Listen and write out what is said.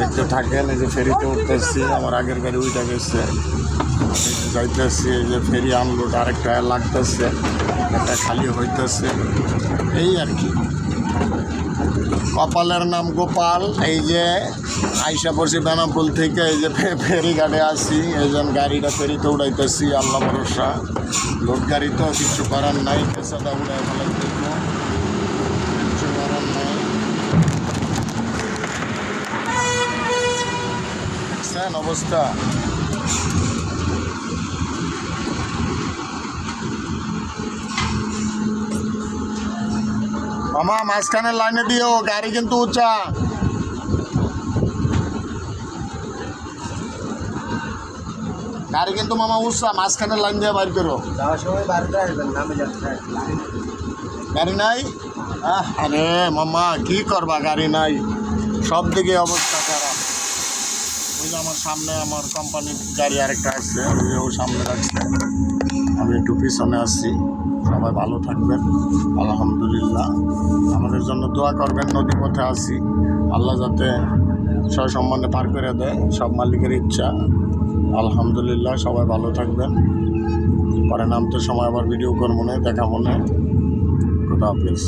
দেখতে থাকেন। এই যে ফেরিতে উঠতেছি, আমার আগের গাড়ি উইটা গেছে, যাইতেছি। এই যে ফেরি আনলোড আরেকটা লাগতেছে, একটা খালি হইতেছে, এই আর কি। কপালের নাম গোপাল। এই যে আইসা পড়ছি বেনাপুল থেকে, এই যে ফেরি ঘাটে আসি, এই যে গাড়িটা ফেরিতে উড়াইতেছি। আল্লাহ ভরসা, লোড গাড়ি তো কিছু করার নাই, পেশাটা উড়াই ফেলাই দেখবো, কিছু করার নাই। দেখছেন অবস্থা। মামা মাঝখানের লাইনে দিও, গাড়ি কিন্তু উঁচা। গাড়ি কিন্তু মামা উঁচা, মাঝখানের লাইন দিয়ে বাইর করো। গাড়ি নাই? আরে মামা কি করবা, গাড়ি নাই, সব দিকে অবস্থা খারাপ। ওই যে আমার সামনে আমার কোম্পানির গাড়ি আরেকটা আসছে, ওই যে ও সামনে রাখছে, আমি একটু পিছনে আসছি। সবাই ভালো থাকবেন, আলহামদুলিল্লাহ। আমাদের জন্য দোয়া করবেন। নদী পথে আসি, আল্লাহ যাতে সসম্মানে পার করে দেয়, সব মালিকের ইচ্ছা। আলহামদুলিল্লাহ, সবাই ভালো থাকবেন। পরে নামতে সময় আবার ভিডিও করবো না, দেখা মনে। খুদা হাফেজ।